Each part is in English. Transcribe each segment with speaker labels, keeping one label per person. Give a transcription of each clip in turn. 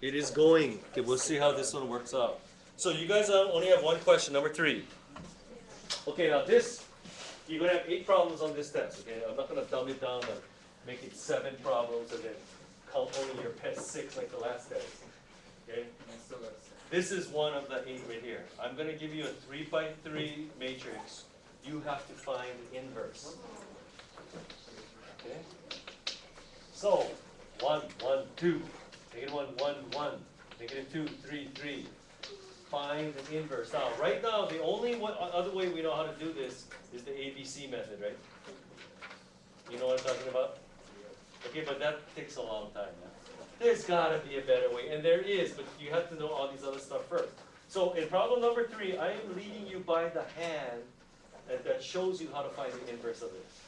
Speaker 1: It is going. Okay, we'll see how this one works out. So you guys only have one question, number 3. Okay, now this, you're going to have 8 problems on this test. Okay, I'm not going to dumb it down and make it 7 problems and then count only your past 6 like the last test. Okay? This is one of the 8 right here. I'm going to give you a 3 by 3 matrix. You have to find the inverse. Okay? So, 1, 1, 2. Negative 1, 1, 1. Negative 2, 3, 3. Find the inverse. Now, right now, the only other way we know how to do this is the ABC method, right? You know what I'm talking about? Okay, but that takes a long time. Yeah? There's got to be a better way, and there is, but you have to know all these other stuff first. So in problem number 3, I am leading you by the hand that shows you how to find the inverse of this.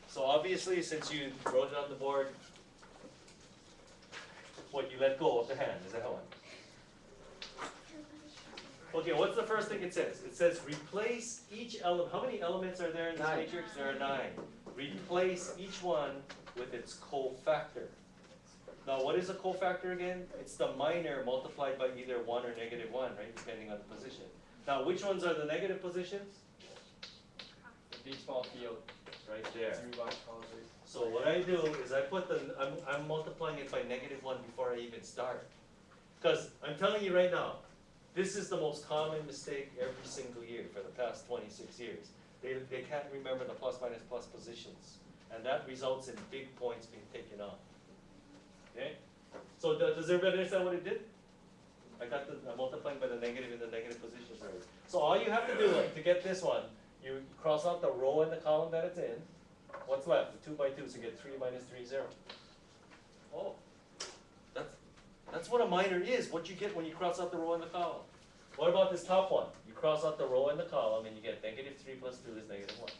Speaker 1: So obviously, since you wrote it on the board, what, you let go of the hand, is that one? Okay, what's the first thing it says? It says replace each element. How many elements are there in this matrix? There are 9. Replace each one with its cofactor. Now, what is a cofactor again? It's the minor multiplied by either 1 or negative 1, right? Depending on the position. Now, which ones are the negative positions?
Speaker 2: The baseball field.
Speaker 1: Right there. So what I do is I put I'm multiplying it by negative 1 before I even start. Because I'm telling you right now, this is the most common mistake every single year for the past 26 years. They can't remember the plus minus plus positions. And that results in big points being taken off. Okay? So does everybody understand what it did? I'm multiplying by the negative in the negative positions already. So all you have to do to get this one, you cross out the row and the column that it's in. What's left? The 2 by 2, so you get 3 minus 3, 0. Oh, that's what a minor is, what you get when you cross out the row and the column. What about this top one? You cross out the row and the column, and you get negative 3 plus 2 is negative 1.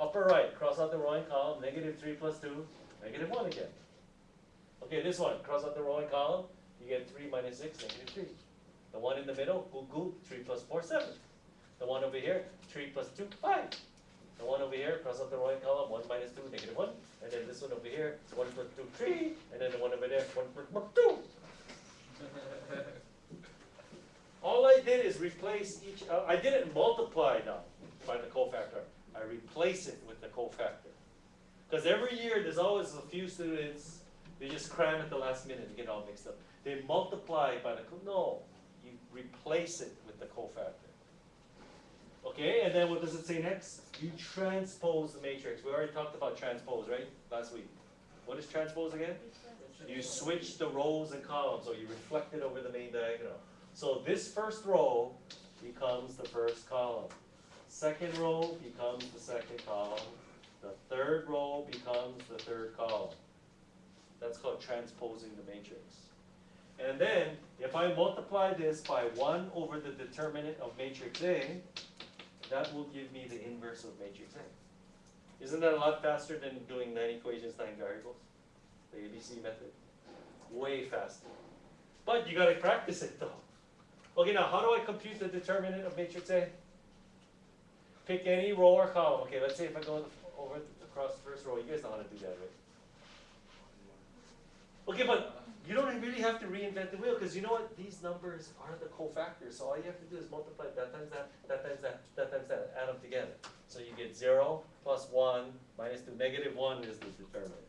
Speaker 1: Upper right, cross out the row and column, negative 3 plus 2, negative 1 again. Okay, this one, cross out the row and column, you get 3 minus 6, negative 3. The one in the middle, 3 plus 4, 7. The one over here, 3 plus 2, 5. The one over here, cross out the row and column, 1 minus 2, negative 1. And then this one over here, 1 plus 2, 3. And then the one over there, 1 plus 1, 2. All I did is replace each, I didn't multiply now by the cofactor. I replace it with the cofactor. Because every year there's always a few students, they just cram at the last minute and get all mixed up. They multiply by the, no, you replace it with the cofactor. Okay, and then what does it say next? You transpose the matrix. We already talked about transpose, right? Last week. What is transpose again? You switch the rows and columns, so you reflect it over the main diagonal. So this first row becomes the first column. Second row becomes the second column. The third row becomes the third column. That's called transposing the matrix. And then, if I multiply this by 1 over the determinant of matrix A, that will give me the inverse of matrix A. Isn't that a lot faster than doing 9 equations, 9 variables? The ABC method. Way faster. But you got to practice it though. Okay, now how do I compute the determinant of matrix A? Pick any row or column. Okay, let's say if I go over across the first row, you guys know how to do that, right? Okay, but you don't really have to reinvent the wheel, because you know what? These numbers are the cofactors. So all you have to do is multiply that times that, that times that, that times that, add them together. So you get 0 plus 1 minus 2. Negative 1 is the determinant.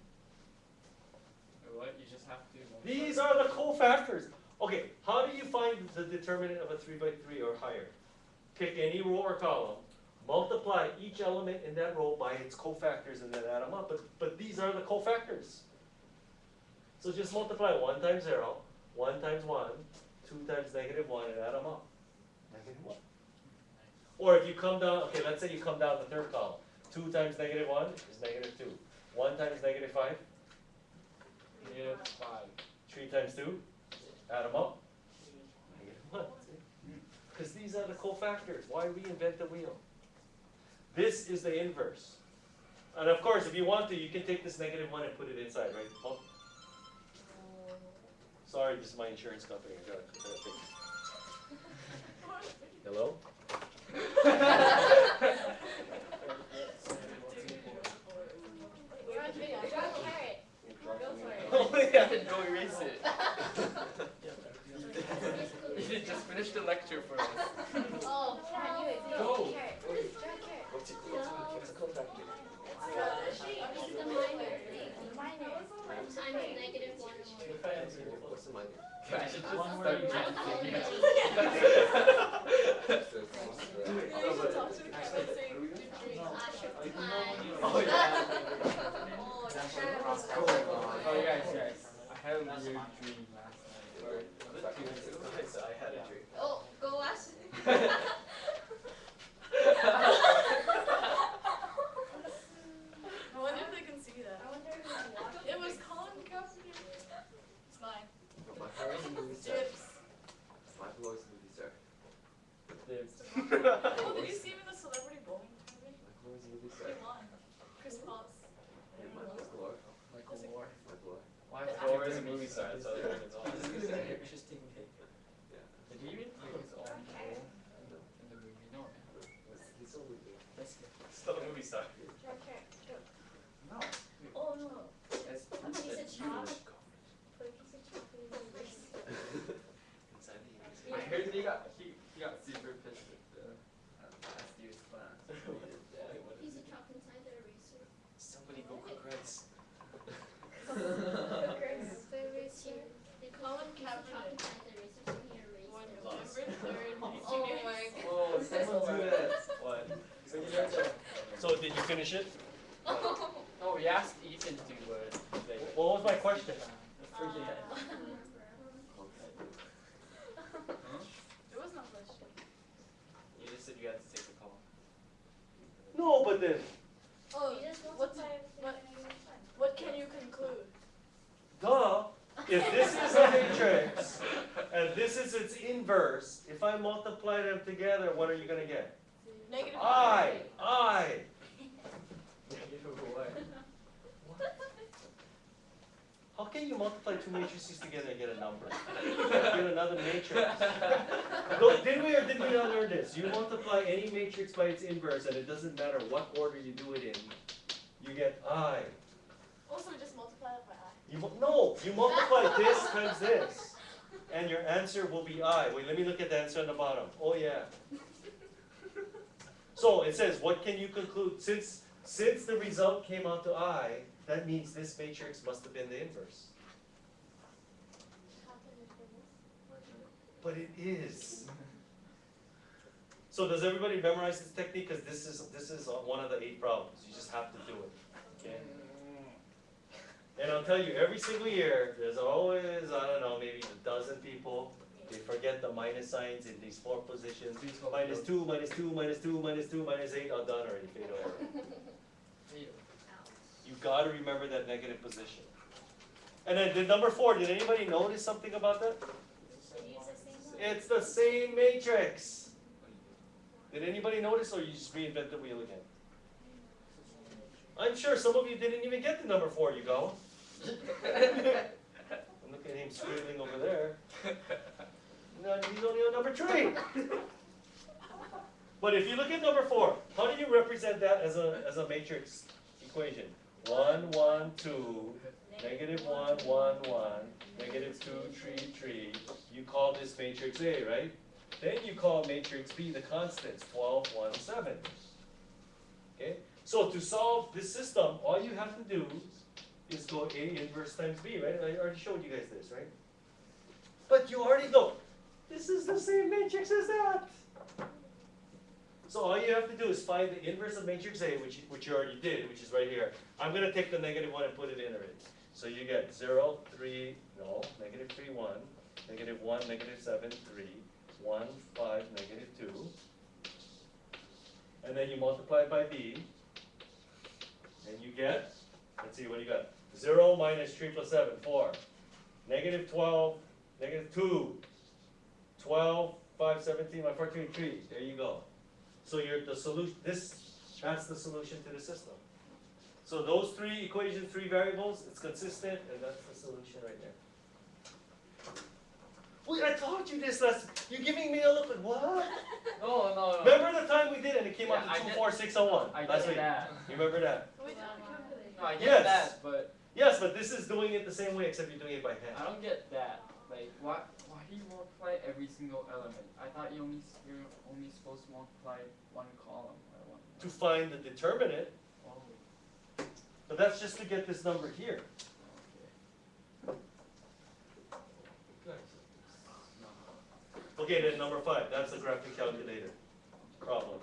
Speaker 2: What? You just have to multiply.
Speaker 1: These are the cofactors. Okay, how do you find the determinant of a 3 by 3 or higher? Pick any row or column, multiply each element in that row by its cofactors, and then add them up. But these are the cofactors. So just multiply 1 times 0, 1 times 1, 2 times negative 1, and add them up. Negative 1. Or if you come down, okay, let's say you come down the third column. 2 times negative 1 is negative 2. 1 times negative 5?
Speaker 2: Negative 5.
Speaker 1: 3 times 2? Add them up. Negative 1. Because these are the cofactors. Why reinvent the wheel? This is the inverse. And of course, if you want to, you can take this negative 1 and put it inside, right? Oh. Sorry, this is my insurance company. I gotta take it. Hello?
Speaker 3: You're on video. Draw a carrot. Go for it.
Speaker 1: Oh,
Speaker 2: Then go erase it. You just finished the lecture for us.
Speaker 3: Oh, can you
Speaker 1: Go.
Speaker 3: carrot? Carrot.
Speaker 4: What's it cofactor?
Speaker 3: It's the minor thing. Minor. Times negative 1 over.
Speaker 4: What's the minor?
Speaker 2: I should just
Speaker 1: One
Speaker 2: start
Speaker 1: word.
Speaker 2: chanting. Oh yeah. Oh guys. I had a weird dream last night. Or was it 2 days ago?
Speaker 4: I had a dream.
Speaker 3: Oh, go watch.
Speaker 5: I wonder if they can see that.
Speaker 3: I wonder if it's watching.
Speaker 5: It was Colin Cassidy. It's mine.
Speaker 4: My favorite movie star.
Speaker 5: Dibs.
Speaker 4: My favorite movie star.
Speaker 5: Oh, did you see him in the celebrity bowling tournament?
Speaker 4: My favorite movie
Speaker 5: He
Speaker 4: star.
Speaker 5: won. Chris Potts.
Speaker 4: Michael Moore.
Speaker 2: Michael Moore.
Speaker 4: Michael Moore.
Speaker 2: Why Moore is a movie star, that's all it's all.
Speaker 6: Interesting take.
Speaker 4: Yeah.
Speaker 2: Did he even play his own role in the movie? No, man.
Speaker 4: He's so weird.
Speaker 2: Still a movie star. No.
Speaker 3: Oh no.
Speaker 2: That's
Speaker 3: A piece of
Speaker 2: that's
Speaker 3: chocolate. Put a piece of chocolate in the wrist.
Speaker 4: Inside the
Speaker 2: I heard he got super pissed with the last year's class.
Speaker 3: Piece of chocolate inside the eraser.
Speaker 4: Somebody go cook rice.
Speaker 3: The eraser. They call
Speaker 5: Colin
Speaker 3: it piece of chocolate
Speaker 5: Kaepernick.
Speaker 3: inside the eraser, so he erased
Speaker 5: Won
Speaker 3: it.
Speaker 5: November 3rd.
Speaker 3: Oh my god.
Speaker 2: Oh, someone do that. What?
Speaker 1: So did you finish it?
Speaker 2: No, we asked Ethan to do it.
Speaker 1: What was my question?
Speaker 5: It was not this shit.
Speaker 2: You just said you had to take the call.
Speaker 1: No, but then,
Speaker 5: Oh,
Speaker 3: You just
Speaker 5: what's
Speaker 3: multiply
Speaker 5: what can you conclude?
Speaker 1: duh, if this is a matrix and this is its inverse, if I multiply them together, what are you gonna get?
Speaker 5: Negative.
Speaker 1: I. How can you multiply two matrices together and get a number? Get another matrix. No, did we or did we not learn this? You multiply any matrix by its inverse, and it doesn't matter what order you do it in. You get I.
Speaker 5: Also, just multiply it by I.
Speaker 1: No, you multiply this times this, and your answer will be I. Wait, let me look at the answer on the bottom. Oh yeah. So it says, what can you conclude? Since the result came out to I, that means this matrix must have been the inverse. But it is. So does everybody memorize this technique? Because this is one of the 8 problems. You just have to do it. Okay? And I'll tell you, every single year, there's always, I don't know, maybe a dozen people. They forget the minus signs in these 4 positions. Minus 2, minus 2, minus 2, minus 2, minus 8, all done already, fade over. You gotta remember that negative position. And then the number 4, did anybody notice something about that? It's the same matrix. Did anybody notice, or you just reinvent the wheel again? I'm sure some of you didn't even get the number 4, you go. Look at him scribbling over there. No, he's only on number 3. But if you look at number 4, how do you represent that as a matrix equation? 1, 1, 2, negative 1, 1, 1, negative 2, 3, 3. You call this matrix A, right? Then you call matrix B the constants, 12, 1, 7. Okay? So to solve this system, all you have to do is go A inverse times B, right? I already showed you guys this, right? But you already know, this is the same matrix as that. So all you have to do is find the inverse of matrix A, which you already did, which is right here. I'm going to take the negative 1 and put it in already. So you get 0, 3, no, negative 3, 1, negative 1, negative 7, 3, 1, 5, negative 2. And then you multiply it by B, and you get, let's see, what do you got? 0 minus 3 plus 7, 4. Negative 12, negative 2, 12, 5, 17, 1, 4, 3. There you go. So the solution, that's the solution to the system. So those 3 equations, 3 variables, it's consistent, and that's the solution right there. Wait, I taught you this lesson. You're giving me a look at what?
Speaker 2: No.
Speaker 1: Remember the time we did it and it came
Speaker 2: Yeah,
Speaker 1: out
Speaker 2: I
Speaker 1: to
Speaker 2: did-
Speaker 1: 24601
Speaker 2: I
Speaker 1: last
Speaker 2: get
Speaker 1: week?
Speaker 2: that.
Speaker 1: You remember that?
Speaker 5: We did the calculator.
Speaker 2: No, I get
Speaker 1: Yes.
Speaker 2: that, but
Speaker 1: Yes, but this is doing it the same way, except you're doing it by
Speaker 2: I
Speaker 1: hand.
Speaker 2: don't get that. Like, why do you multiply every single element? I thought you're only supposed to multiply one column or one.
Speaker 1: To find the determinant,
Speaker 2: Oh,
Speaker 1: but that's just to get this number here. Okay, then number 5, that's the graphic calculator problem.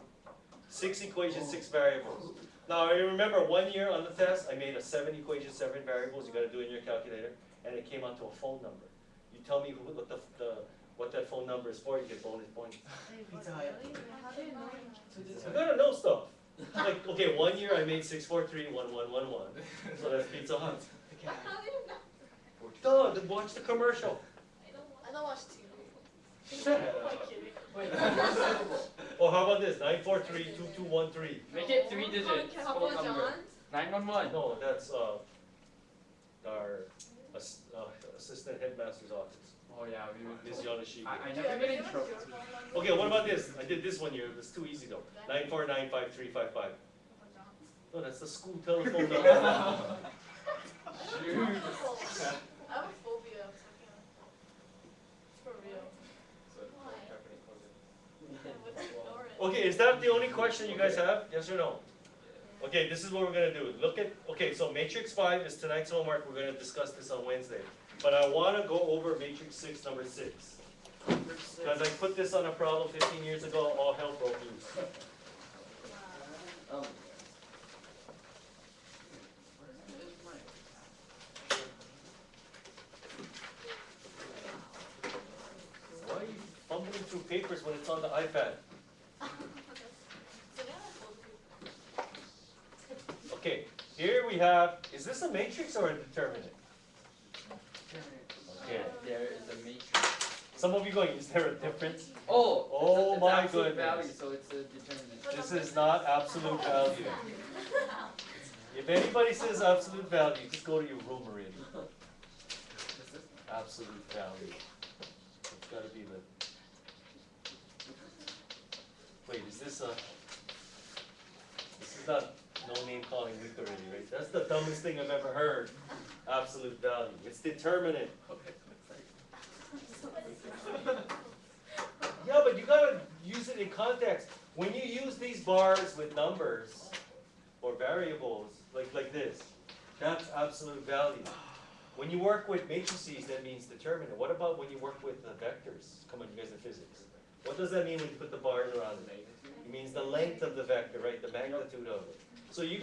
Speaker 1: 6 equations, 6 variables. Now, I remember 1 year on the test, I made a 7 equations, 7 variables, you gotta do it in your calculator, and it came out to a phone number. You tell me what that phone number is for, you get bonus points. You gotta know stuff. Like, okay, 1 year I made 6431111, so that's Pizza Hut.
Speaker 3: How do you know?
Speaker 1: Duh, then watch the commercial.
Speaker 5: I don't watch TV.
Speaker 1: Or
Speaker 2: Wait,
Speaker 1: how about this, 9432213?
Speaker 2: make it 3 digits.
Speaker 3: Couple
Speaker 2: Phone number.
Speaker 3: Johns?
Speaker 2: 911.
Speaker 1: No, that's our assistant headmaster's office.
Speaker 2: Oh yeah, we would.
Speaker 1: Ms. Yonashige.
Speaker 2: I never get in trouble.
Speaker 1: Okay, what about this? I did this 1 year, it was too easy though. 9495355. Oh, that's the school telephone number.
Speaker 5: I have a phobia of talking on the phone. For real. I would ignore it.
Speaker 1: Okay, is that the only question you guys have? Yes or no? Okay, this is what we're gonna do. Look at, okay, so matrix 5 is tonight's homework. We're gonna discuss this on Wednesday. But I wanna go over matrix 6, number 6. Because I put this on a problem 15 years ago, all hell broke loose. Why are you fumbling through papers when it's on the iPad? Okay, here we have, is this a matrix or a determinant? Okay.
Speaker 2: There is a matrix.
Speaker 1: Some of you going, is there a difference?
Speaker 2: Oh,
Speaker 1: Oh
Speaker 2: it's
Speaker 1: my
Speaker 2: absolute
Speaker 1: goodness.
Speaker 2: value, so it's a determinant.
Speaker 1: This is not absolute value. If anybody says absolute value, just go to your room already. Absolute value. It's gotta be the. Wait, is this a. This is not no name calling week already, right? That's the dumbest thing I've ever heard. Absolute value. It's determinant. Yeah, but you gotta use it in context. When you use these bars with numbers or variables, like this, that's absolute value. When you work with matrices, that means determinant. What about when you work with vectors? Come on, you guys are physics. What does that mean when you put the bars around it? It means the length of the vector, right? The magnitude of it. So you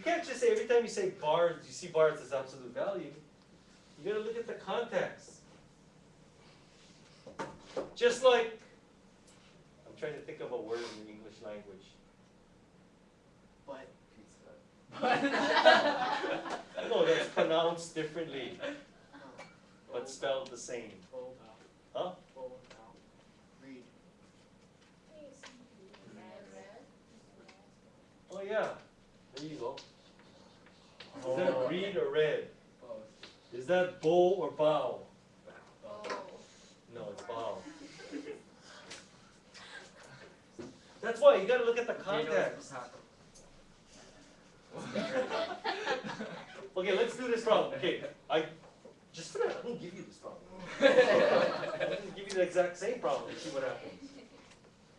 Speaker 1: can't just say every time you say bars, you see bars as absolute value. You gotta look at the context. Just like, I'm trying to think of a word in the English language. No, that's pronounced differently, but spelled the same. Huh?
Speaker 2: Read.
Speaker 1: Oh yeah, there you go. Is that read or read? Is that bow or bow? No, it's bow. That's why you gotta look at the context. Okay, let's do this problem. Okay, just for that, I'm gonna give you this problem. I'm gonna give you the exact same problem and see what happens.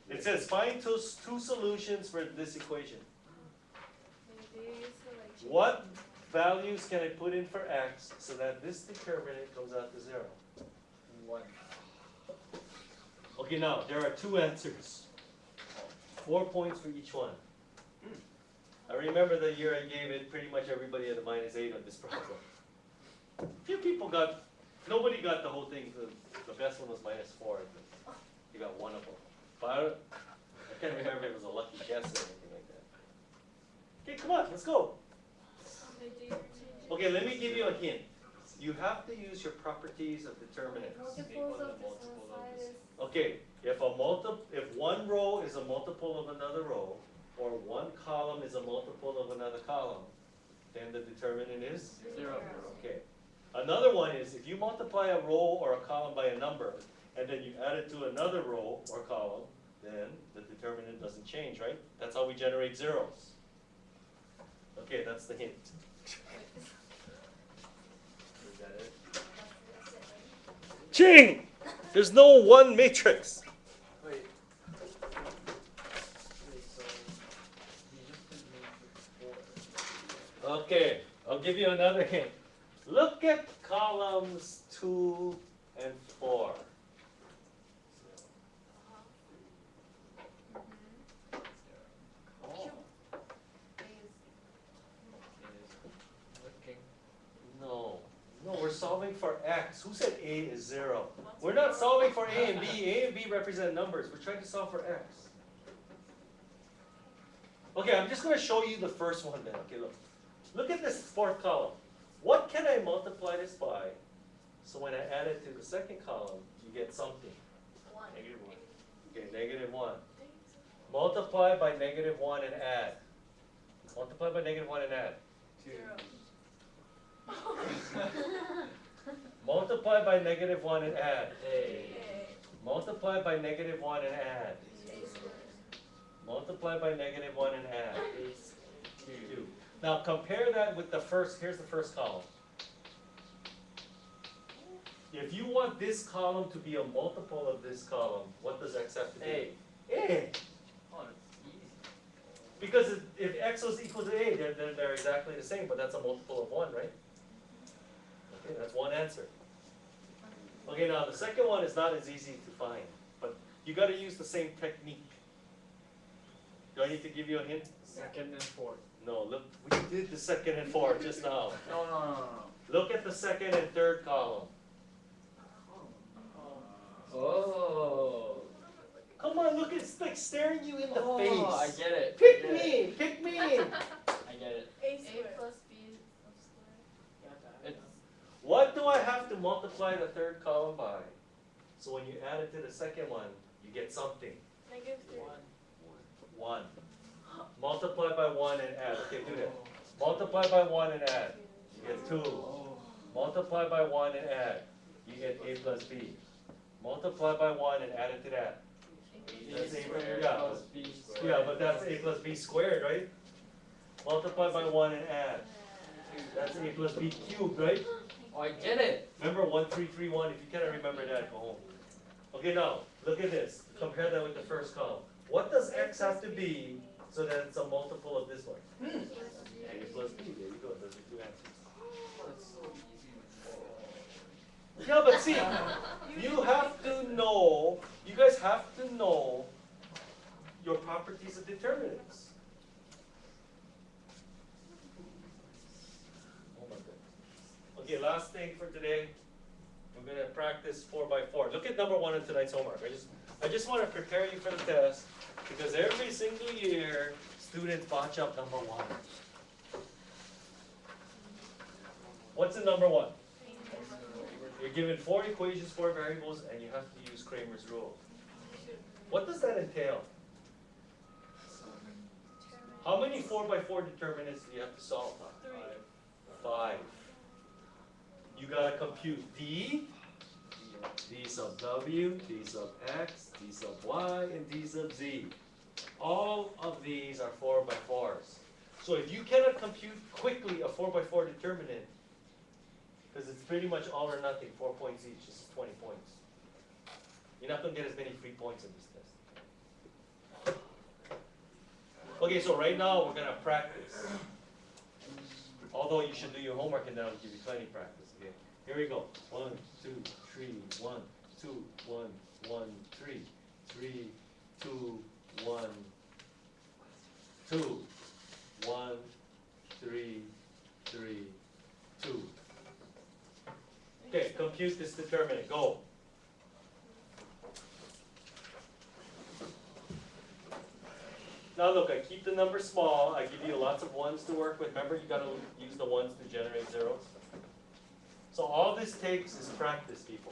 Speaker 1: It says find two solutions for this equation. What values can I put in for x so that this determinant comes out to 0?
Speaker 2: 1.
Speaker 1: Okay, now there are 2 answers. 4 points for each one. I remember the year I gave it, pretty much everybody had a -8 on this problem. Few people nobody got the whole thing. The best one was -4. You got one of them. But I can't remember if it was a lucky guess or anything like that. Okay, come on, let's go. Okay, let me give you a hint. You have to use your properties of determinants.
Speaker 3: Multiples of this one side is.
Speaker 1: Okay, if one row is a multiple of another row, or one column is a multiple of another column, then the determinant is
Speaker 2: 0.
Speaker 1: Okay. Another one is if you multiply a row or a column by a number, and then you add it to another row or column, then the determinant doesn't change, right? That's how we generate zeros. Okay, that's the hint. Ching! There's no one matrix.
Speaker 4: Wait.
Speaker 2: Wait, so you just did matrix 4.
Speaker 1: Okay, I'll give you another hint. Look at columns 2 and 4.
Speaker 2: Oh.
Speaker 4: Looking.
Speaker 1: No, we're solving for x. Who said a is 0? We're not solving for a and b. A and b represent numbers. We're trying to solve for x. Okay, I'm just going to show you the first one then. Okay, look. Look at this fourth column. What can I multiply this by? So when I add it to the second column, you get something.
Speaker 4: Negative 1.
Speaker 1: Okay, -1. Multiply by -1 and add. Multiply by -1 and add.
Speaker 4: 2.
Speaker 1: Multiply by -1 and add.
Speaker 4: A.
Speaker 1: Multiply by -1 and add. Multiply by -1 and add. 2. Now compare that with the first, here's the first column. If you want this column to be a multiple of this column, what does x have to be?
Speaker 4: A.
Speaker 1: A.
Speaker 2: Oh, it's easy.
Speaker 1: Because if x is equal to a, they're exactly the same, but that's a multiple of 1, right? Okay, that's one answer. Okay, now the second one is not as easy to find, but you got to use the same technique. Do I need to give you a hint?
Speaker 2: Second and fourth.
Speaker 1: No, look, we did the second and fourth just now.
Speaker 2: No.
Speaker 1: Look at the second and third column.
Speaker 4: Oh.
Speaker 1: Come on, look, it's like staring you in the
Speaker 2: I
Speaker 1: face.
Speaker 2: get it.
Speaker 1: Pick
Speaker 2: I get it.
Speaker 1: me, pick me.
Speaker 2: I get it.
Speaker 5: A
Speaker 3: plus b squared.
Speaker 2: It's
Speaker 1: What do I have to multiply the third column by? So when you add it to the second one, you get something.
Speaker 5: -3.
Speaker 1: 1. Multiply by 1 and add. Okay, do that. Multiply by 1 and add. You get 2.
Speaker 2: Oh.
Speaker 1: Multiply by 1 and add. You get a plus b. Multiply by 1 and add it to that. That's
Speaker 2: A
Speaker 1: a,
Speaker 2: squared
Speaker 1: yeah,
Speaker 2: plus b squared.
Speaker 1: yeah, but that's a plus b squared, right? Multiply by 1 and add. That's a plus b cubed, right?
Speaker 2: Oh, I get it.
Speaker 1: Remember 1331? If you cannot remember that, go home. Okay, now, look at this. Compare that with the first column. What does x have to be so that it's a multiple of this one? A plus b. There you go. Those are two answers.
Speaker 2: That's so easy.
Speaker 1: Yeah, but see, you have to know, you guys have to know your properties of determinants. Oh my goodness. Okay, last thing for today. We're going to practice 4x4. Look at number 1 in tonight's homework. I just want to prepare you for the test because every single year, students botch up number 1. What's in number 1? You're given 4 equations, 4 variables, and you have to use Kramer's rule. What does that entail? How many 4x4 determinants do you have to solve? 5. You gotta compute d sub w, d sub x, d sub y, and d sub z. All of these are 4x4s. So if you cannot compute quickly a 4x4 determinant, because it's pretty much all or nothing, 4 points each, this is 20 points. You're not going to get as many free points in this test. Okay, so right now we're going to practice. Although you should do your homework and that'll give you plenty of practice. Okay, here we go. 1, 2, 3, 1, 2, 1, 1, 3, 3, 2, 1, 2, 1, 3, 3, 2. Okay, compute this determinant. Go. Now look, I keep the number small. I give you lots of 1s to work with. Remember, you got to use the 1s to generate zeros. So all this takes is practice, people.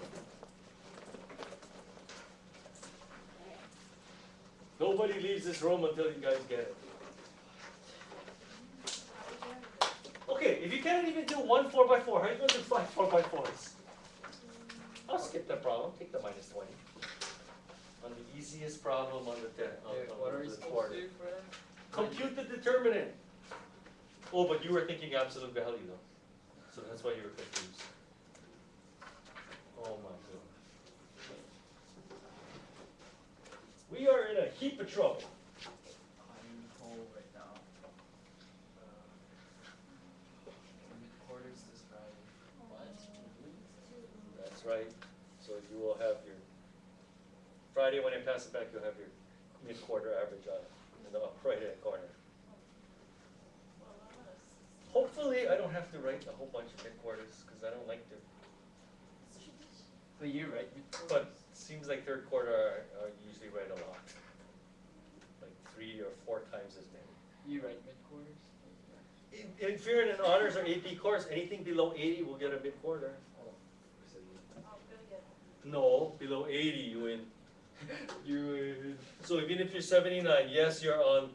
Speaker 1: Nobody leaves this room until you guys get it. Okay, if you can't even do 1 4x4, how are you going to do 5 4x4s? I'll skip that problem. Take the minus 20. On the easiest problem on the test.
Speaker 2: What are we supposed to do for that?
Speaker 1: Compute the determinant. Oh, but you were thinking absolute value though. So that's why you were confused. Oh my god. heap of trouble.
Speaker 2: I'm cold right now. Mid-quarters this Friday.
Speaker 4: What?
Speaker 1: That's right. So you will have your, Friday when I pass it back, you'll have your mid-quarter average on it in the upper right-hand corner. Hopefully, I don't have to write a whole bunch of mid-quarters, because I don't like to.
Speaker 2: But you right mid-quarters?
Speaker 1: But it seems like third quarter, I usually write a lot. Like 3 or 4 times as many.
Speaker 2: You right mid-quarters?
Speaker 1: If you're in an honors or AP course, anything below 80 will get a mid-quarter.
Speaker 5: Oh, good again.
Speaker 1: No, below 80 you win. You win. So even if you're 79, yes, you're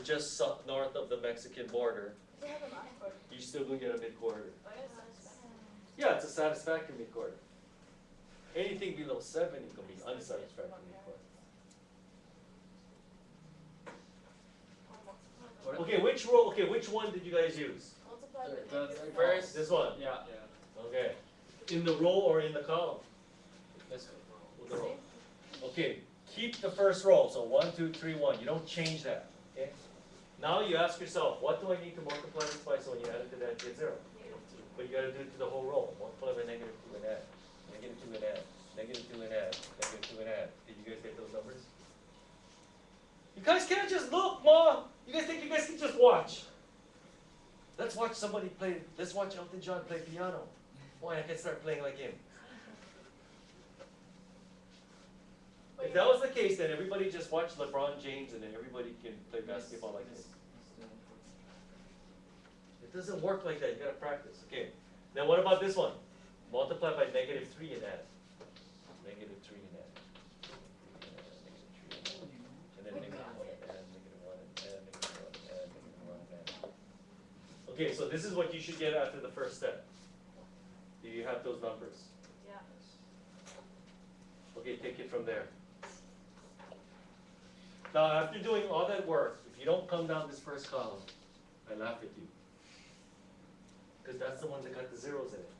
Speaker 1: just north of the Mexican border,
Speaker 5: They have a math card.
Speaker 1: you still gonna get a mid-quarter.
Speaker 5: I guess that's
Speaker 1: Yeah, it's a satisfactory mid-quarter. Anything below 70 can be unsatisfactory mid-quarter.
Speaker 2: What?
Speaker 1: Okay, which roll? Okay, which one did you guys use?
Speaker 5: Multiply by
Speaker 2: The
Speaker 5: negative
Speaker 2: first.
Speaker 1: This one.
Speaker 2: Yeah.
Speaker 1: Okay. In the row or in the column?
Speaker 2: This
Speaker 1: With the row. Okay, keep the first row. So 1, 2, 3, 1. You don't change that. Okay. Now you ask yourself, what do I need to multiply this by? So when you add it to that, you get 0. But you got to do it to the whole row. Multiply by negative 2 and add. Negative 2 and add. Negative 2 and add. Negative 2 and add. Did you guys get those numbers? You guys can't just look, Mom. You guys think you guys can just watch? Let's watch somebody play. Let's watch Elton John play piano. Boy, I can start playing like him. If that was the case, then everybody just watch LeBron James and then everybody can play basketball like him. It doesn't work like that. You gotta practice. Okay. Now what about this one? Multiply by negative 3 and add. Negative 3 and add. And then negative 1 and add, negative 1 and add, negative 1 and add, negative 1 and add. Okay, so this is what you should get after the first step. Do you have those numbers?
Speaker 5: Yeah.
Speaker 1: Okay, take it from there. Now, after doing all that work, if you don't come down this first column, I laugh at you. Because that's the one that got the zeros in it.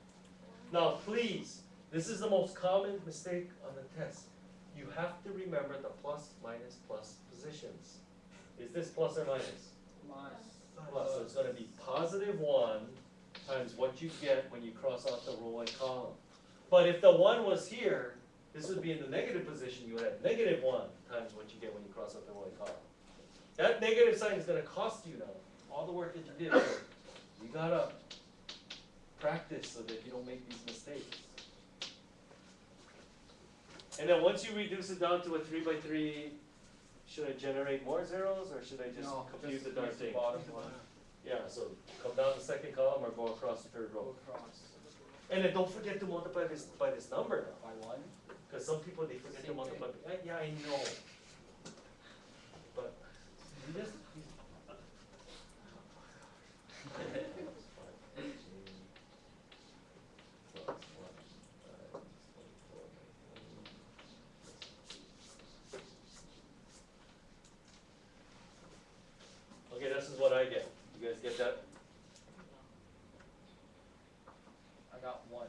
Speaker 1: Now, please, this is the most common mistake on the test. You have to remember the plus, minus, plus positions. Is this plus or minus? Plus, so it's going to be positive 1 times what you get when you cross out the row and column. But if the 1 was here, this would be in the negative position. You would have negative 1 times what you get when you cross out the row and column. That negative sign is going to cost you now. All the work that you did. You got to practice so that you don't make these mistakes. And then once you reduce it down to a 3 by 3, should I generate more zeros or should I just confuse the darn thing?
Speaker 2: Bottom one.
Speaker 1: Yeah, so come down the second column or go across the third row.
Speaker 2: Go across.
Speaker 1: And then don't forget to multiply this by this number now.
Speaker 2: By 1.
Speaker 1: Because some people, they forget to
Speaker 2: Same
Speaker 1: multiply. Yeah, I know. But you just... Okay, this is what I get. You guys get that?
Speaker 2: I got 1.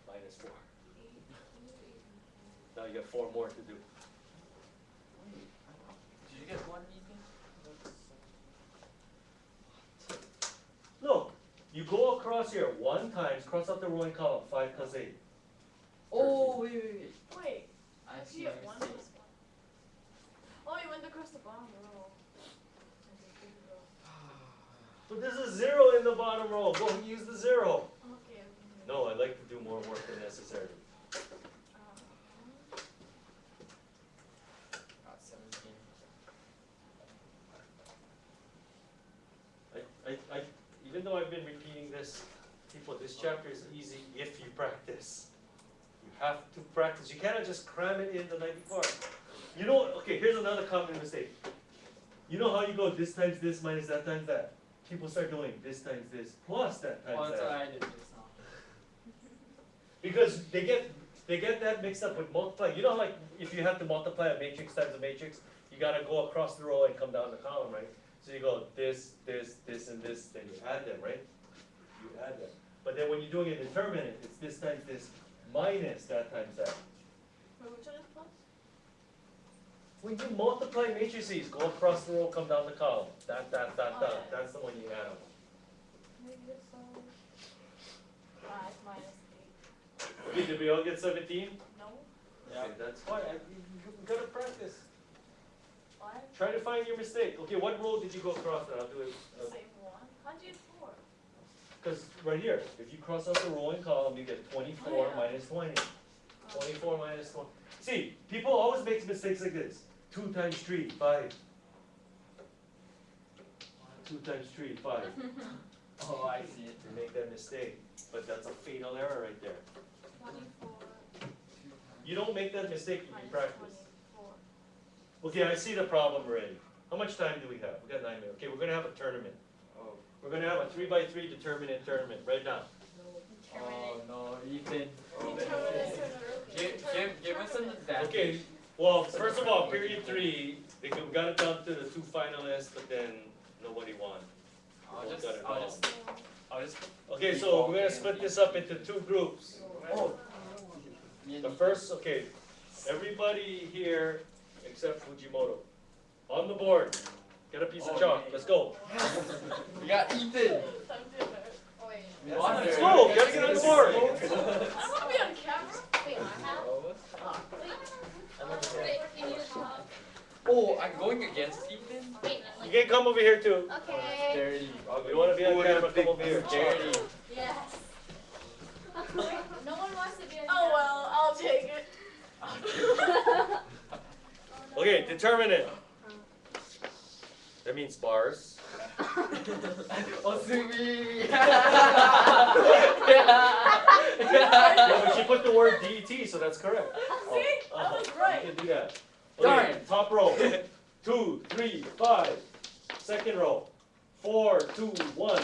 Speaker 1: Minus 4. Now you got 4 more to do.
Speaker 2: Did you get 1, Ethan?
Speaker 1: Look, you go across here 1 times, cross out the row and column, 5 plus 8.
Speaker 2: Oh, wait.
Speaker 5: Wait,
Speaker 2: I
Speaker 5: if
Speaker 2: see
Speaker 5: you
Speaker 2: your
Speaker 5: get 1
Speaker 2: mistake.
Speaker 5: plus 1. Oh, you went across the bottom row.
Speaker 1: But there's a 0 in the bottom row. Go and use the 0.
Speaker 5: Okay.
Speaker 1: No, I like to do more work than necessary.
Speaker 2: Got 17.
Speaker 1: Even though I've been repeating this, people, this chapter is easy if you practice. You have to practice. You cannot just cram it in the night before. You know, okay, here's another common mistake. You know how you go this times this minus that times that? People start doing this times this plus that times
Speaker 2: Once
Speaker 1: that.
Speaker 2: I did this now.
Speaker 1: Because they get that mixed up with multiply. You know, like if you have to multiply a matrix times a matrix, you got to go across the row and come down the column, right? So you go this, this, this, and this, then you add them, right? You add them. But then when you're doing a determinant, it's this times this minus that times that.
Speaker 5: Wait, which one is plus?
Speaker 1: When you multiply matrices, go across the row, come down the column. That. That's the one you add up.
Speaker 5: Negative 5 minus 8.
Speaker 1: Okay, did we all get 17?
Speaker 5: No.
Speaker 1: Okay, that's fine. You gotta practice.
Speaker 5: 5.
Speaker 1: Try to find your mistake. Okay, what row did you go across that? I'll do it.
Speaker 5: Same one. How'd you 4?
Speaker 1: Because right here, if you cross out the row and column, you get 24
Speaker 5: Oh, yeah.
Speaker 1: minus 20. 24 minus 20. See, people always make mistakes like this. 2 times 3, 5. 2 times 3, 5.
Speaker 2: Oh, I see it.
Speaker 1: You make that mistake. But that's a fatal error right there.
Speaker 5: 24
Speaker 1: You don't make that mistake if you
Speaker 5: minus
Speaker 1: practice.
Speaker 5: 24.
Speaker 1: Okay, I see the problem already. How much time do we have? We got 9 minutes. Okay, we're gonna have a tournament.
Speaker 2: Oh.
Speaker 1: We're gonna have a 3x3 determinant tournament right now.
Speaker 2: Oh no, Ethan.
Speaker 5: Determinant.
Speaker 2: Give us an advantage.
Speaker 1: Okay, well, first of all, period 3, we got it down to the 2 finalists, but then nobody won.
Speaker 2: I'll just.
Speaker 1: Okay, so we're gonna split this up into 2 groups.
Speaker 2: Oh.
Speaker 1: The first, okay, everybody here except Fujimoto. On the board, get a piece of chalk, let's go.
Speaker 2: We got Ethan.
Speaker 5: Oh, wait.
Speaker 1: Let's go, get it on the board.
Speaker 5: I don't want to be on camera.
Speaker 3: Wait, I have. Wait, can you talk?
Speaker 2: Oh, I'm going against Ethan.
Speaker 3: Wait,
Speaker 1: You can come over here too.
Speaker 3: okay.
Speaker 2: Dirty.
Speaker 1: You wanna be on camera, come over here.
Speaker 2: Dirty.
Speaker 3: Yes. No one wants to be on
Speaker 5: Oh well, I'll take it.
Speaker 1: Okay, determinant. That means bars.
Speaker 2: Oh, sweet.
Speaker 1: Yeah, but she put the word DT, so that's correct.
Speaker 5: See? I was right.
Speaker 1: You can do that.
Speaker 2: Darn.
Speaker 1: Okay, top row. 2, 3, 5. Second row. 4, 2, 1.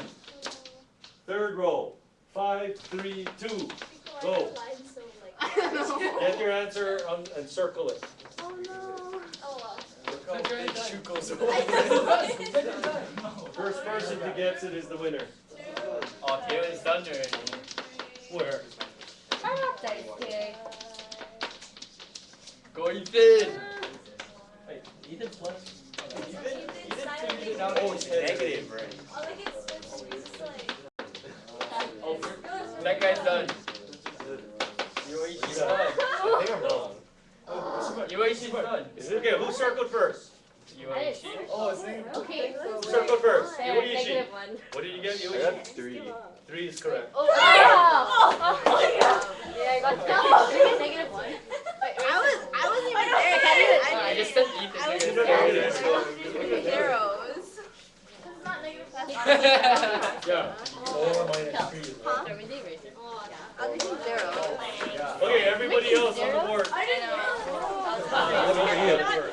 Speaker 1: Third row. 5, 3, 2. Go. Get your answer and circle it.
Speaker 3: Oh no. Oh well.
Speaker 1: First person who gets it is the winner.
Speaker 2: Oh, Taylor's done already.
Speaker 1: Where?
Speaker 3: I'm not that scared.
Speaker 2: Go Ethan.
Speaker 1: Wait, Ethan plus?
Speaker 2: Oh, it's negative, right?
Speaker 3: Oh, look, it's like.
Speaker 2: Oh, that guy's done. Yoishi's done.
Speaker 1: I think I'm wrong.
Speaker 2: Yoishi's done.
Speaker 1: Is it okay? Who circled first?
Speaker 2: Yoishi.
Speaker 1: Oh,
Speaker 3: Okay.
Speaker 1: who circled first?
Speaker 3: There,
Speaker 1: Yoichi.
Speaker 3: negative 1.
Speaker 1: What did you get,
Speaker 6: I
Speaker 1: Yoichi?
Speaker 6: got 3.
Speaker 1: 3 is correct.
Speaker 3: Oh, yeah, I got negative 1.
Speaker 5: I wasn't even
Speaker 3: Eric,
Speaker 5: there.
Speaker 2: I just said Ethan.
Speaker 5: I was
Speaker 1: Negative.
Speaker 5: zeros. It's not negative.
Speaker 1: Yeah. 4 minus 3 is right.
Speaker 5: I was thinking zeros.
Speaker 1: Okay, everybody else on the board.
Speaker 5: I didn't know.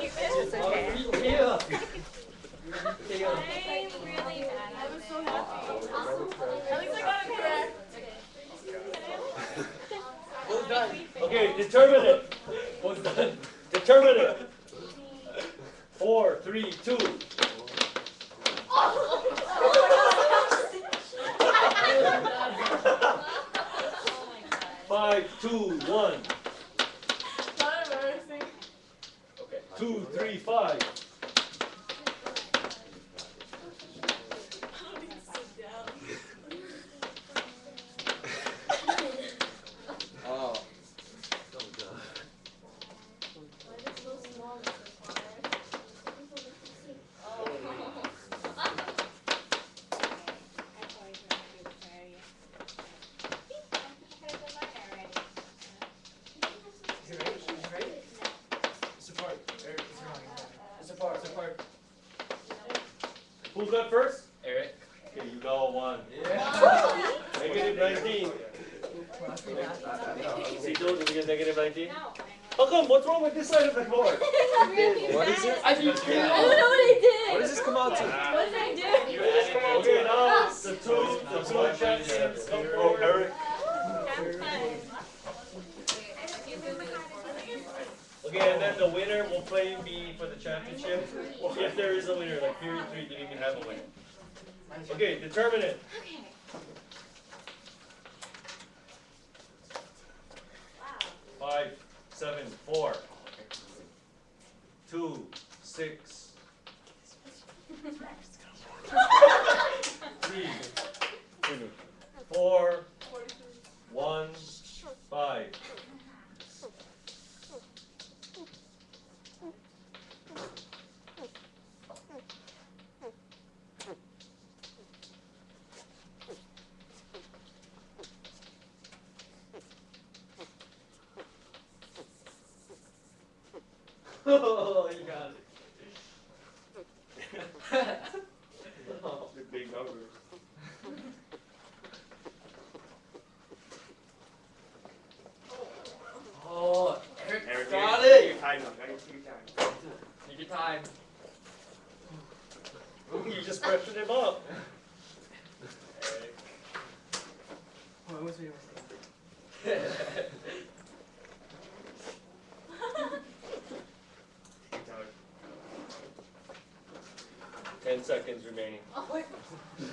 Speaker 3: It's okay.
Speaker 5: I'm really mad. I was so happy. At least I got it correct.
Speaker 2: Who's done?
Speaker 1: Okay, determinant. Who's done? Determinant. 4, 3, 2. Five, 2, 1.
Speaker 5: Not embarrassing.
Speaker 1: Okay. 2, 3, 5.
Speaker 5: I don't need to sit down.
Speaker 6: Oh.
Speaker 3: Why is it so small, Mr. Potter?
Speaker 1: Who got first?
Speaker 2: Eric.
Speaker 1: Okay, you got 1.
Speaker 2: Yeah.
Speaker 1: Negative 19. See, Joe, did you get negative 19?
Speaker 3: No.
Speaker 1: How come? What's wrong with this side of the board?
Speaker 6: What is it?
Speaker 2: I do
Speaker 3: I don't
Speaker 2: too.
Speaker 3: know what I did.
Speaker 6: What does this come out to?
Speaker 3: What did I do?
Speaker 1: Okay, now the two champions come forward. Eric. Okay, and then the winner will play me for the championship. If there is a winner, like period 3 didn't even have a winner. Okay, determinant.
Speaker 3: Wow.
Speaker 1: 5, 7, 4. 2, 6, 3, 4, 1, 5.
Speaker 4: Oh, you got it.
Speaker 1: The big numbers.
Speaker 2: Oh, Eric
Speaker 4: Eric,
Speaker 2: got
Speaker 4: take
Speaker 2: it.
Speaker 4: your time now. Guys, take your time.
Speaker 2: Take your time.
Speaker 1: You just pressured him up.
Speaker 4: Eric.
Speaker 2: Oh, what's me?
Speaker 1: 10 seconds remaining.
Speaker 5: Oh, wait.
Speaker 1: You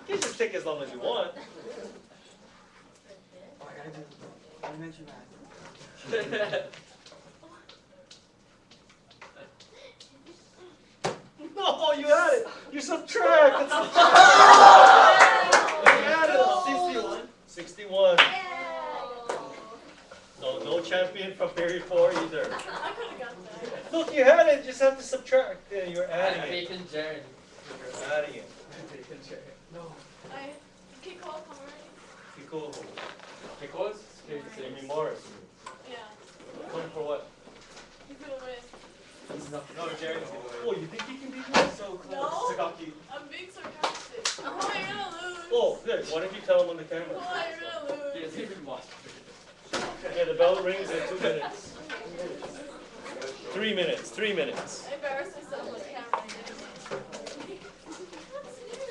Speaker 1: can just take as long as you want.
Speaker 2: Oh, I gotta do elementary math.
Speaker 1: No, you had it. You subtract. It's subtract. You had it. 61. No champion from period 4 either.
Speaker 5: I could have got that.
Speaker 1: Look, you had it. You just have to subtract. Yeah, you're adding it.
Speaker 2: Faith in Jared.
Speaker 1: You're adding it.
Speaker 2: Faith in Jared. No.
Speaker 5: Can call come already?
Speaker 1: Be cool.
Speaker 2: Because?
Speaker 1: Amy Morris.
Speaker 5: Yeah.
Speaker 1: Come for what?
Speaker 5: He's gonna win.
Speaker 2: He's not.
Speaker 4: No, Jared's gonna win.
Speaker 1: Oh, you think you can beat me?
Speaker 4: So close.
Speaker 5: No.
Speaker 4: Sakaki.
Speaker 5: I'm being sarcastic. Oh, you're gonna lose.
Speaker 1: Oh, good. Why don't you tell him on the
Speaker 5: Oh,
Speaker 1: camera?
Speaker 5: you're gonna
Speaker 2: He
Speaker 5: lose.
Speaker 2: doesn't even watch.
Speaker 1: Yeah, the bell rings in 2 minutes. 3 minutes. 3 minutes.
Speaker 5: I embarrassed myself.